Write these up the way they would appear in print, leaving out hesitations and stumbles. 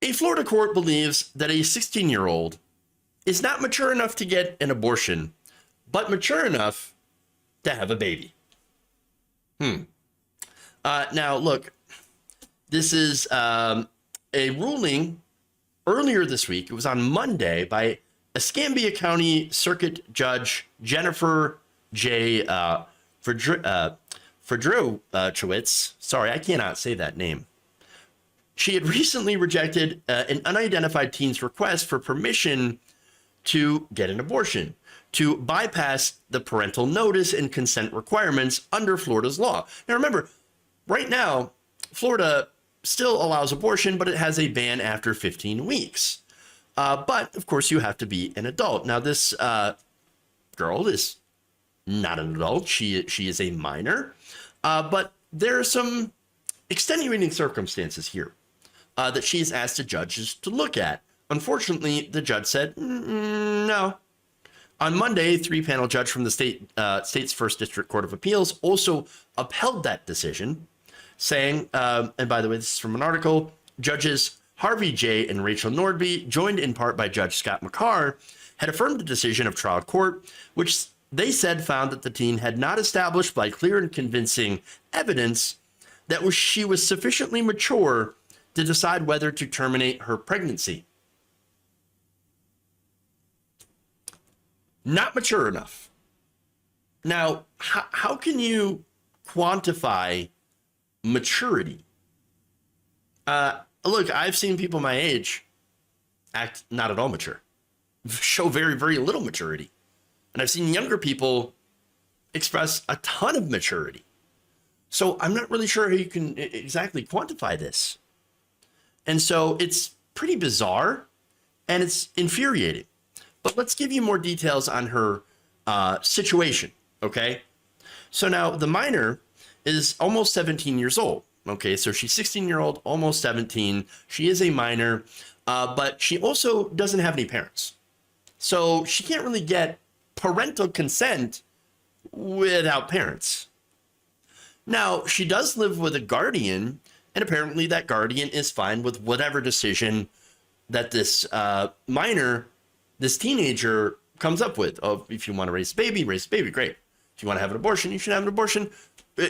A Florida court believes that a 16-year-old is not mature enough to get an abortion, but mature enough to have a baby. Now, look, this is a ruling earlier this week. It was on Monday by Escambia County Circuit Judge Jennifer J. Fredrowicz. Sorry, I cannot say that name. She had recently rejected an unidentified teen's request for permission to get an abortion, to bypass the parental notice and consent requirements under Florida's law. Now, remember, right now, Florida still allows abortion, but it has a ban after 15 weeks. But, of course, you have to be an adult. Now, this girl is not an adult. She is a minor. But there are some extenuating circumstances here that she's asked the judges to look at. Unfortunately, the judge said, no. On Monday, three-panel judge from the state's First District Court of Appeals also upheld that decision, saying, and by the way, this is from an article, Judges Harvey J. and Rachel Nordby, joined in part by Judge Scott McCarr, had affirmed the decision of trial court, which they said found that the teen had not established by clear and convincing evidence that she was sufficiently mature to decide whether to terminate her pregnancy. Not mature enough. Now, how can you quantify maturity? Look, I've seen people my age act not at all mature, show very, very little maturity. And I've seen younger people express a ton of maturity. So I'm not really sure how you can exactly quantify this. And so it's pretty bizarre and it's infuriating. But let's give you more details on her situation, okay? So now the minor is almost 17 years old, okay? So she's 16-year-old, almost 17. She is a minor, but she also doesn't have any parents. So she can't really get parental consent without parents. Now, she does live with a guardian, and apparently that guardian is fine with whatever decision that this minor, this teenager, comes up with. Oh, if you want to raise a baby, great. If you want to have an abortion, you should have an abortion.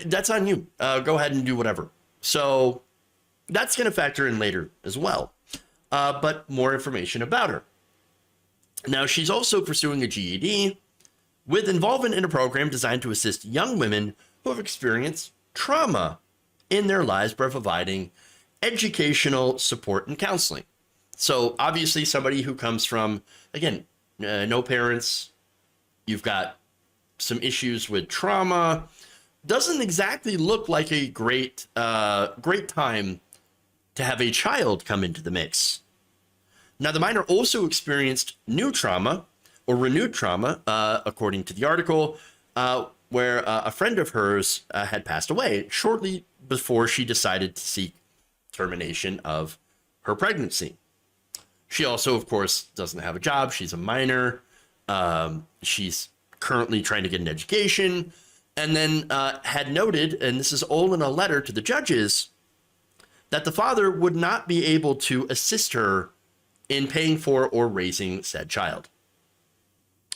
That's on you. Go ahead and do whatever. So that's going to factor in later as well. But more information about her. Now, she's also pursuing a GED with involvement in a program designed to assist young women who have experienced trauma in their lives by providing educational support and counseling. So obviously somebody who comes from, again, no parents, you've got some issues with trauma, doesn't exactly look like a great time to have a child come into the mix. Now, the minor also experienced new trauma or renewed trauma, according to the article, where a friend of hers had passed away shortly before she decided to seek termination of her pregnancy. She also, of course, doesn't have a job. She's a minor. She's currently trying to get an education, and then had noted, and this is all in a letter to the judges, that the father would not be able to assist her in paying for or raising said child.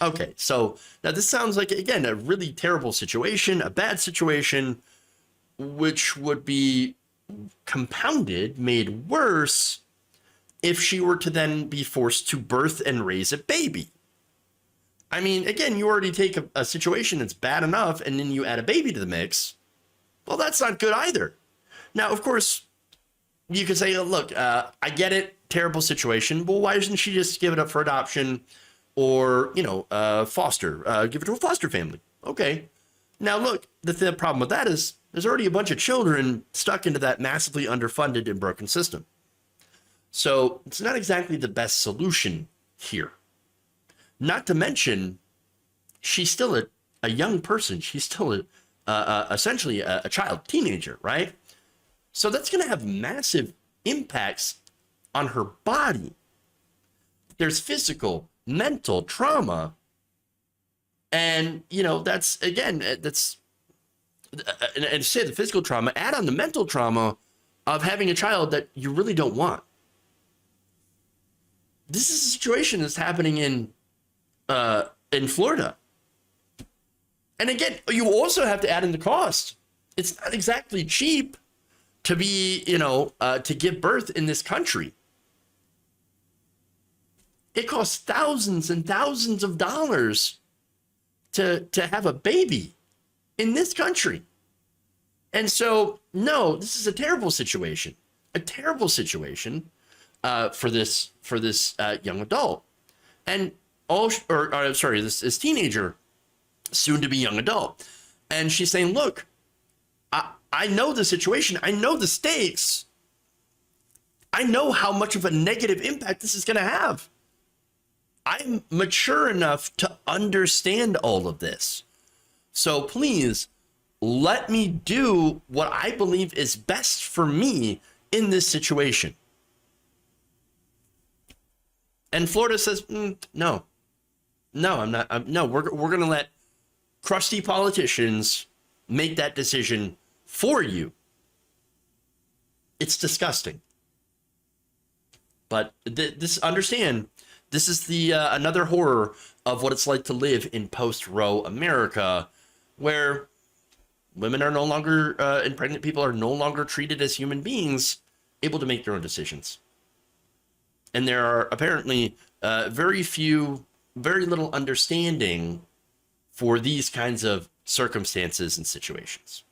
Okay, so now this sounds like, again, a really terrible situation, a bad situation, which would be compounded, made worse, if she were to then be forced to birth and raise a baby. I mean, again, you already take a situation that's bad enough, and then you add a baby to the mix. Well, that's not good either. Now, of course, you could say, look, I get it, terrible situation. Well, why doesn't she just give it up for adoption or, foster, give it to a foster family? Okay. Now, look, the problem with that is there's already a bunch of children stuck into that massively underfunded and broken system. So it's not exactly the best solution here. Not to mention, she's still a young person. She's still essentially a child, teenager, right? So that's going to have massive impacts on her body. There's physical, mental trauma. And, that's, again, and say the physical trauma, add on the mental trauma of having a child that you really don't want. This is a situation that's happening in Florida. And again, you also have to add in the cost. It's not exactly cheap to be, to give birth in this country. It costs thousands and thousands of dollars to have a baby in this country. And so, no, this is a terrible situation for this young adult, and this teenager, soon to be young adult. And she's saying, look, I know the situation. I know the stakes. I know how much of a negative impact this is going to have. I'm mature enough to understand all of this. So please let me do what I believe is best for me in this situation. And Florida says, no, I'm not. No, we're going to let crusty politicians make that decision for you. It's disgusting. But understand, this is the another horror of what it's like to live in post-Roe America, where women are no longer, and pregnant people are no longer treated as human beings, able to make their own decisions. And there are apparently very little understanding for these kinds of circumstances and situations.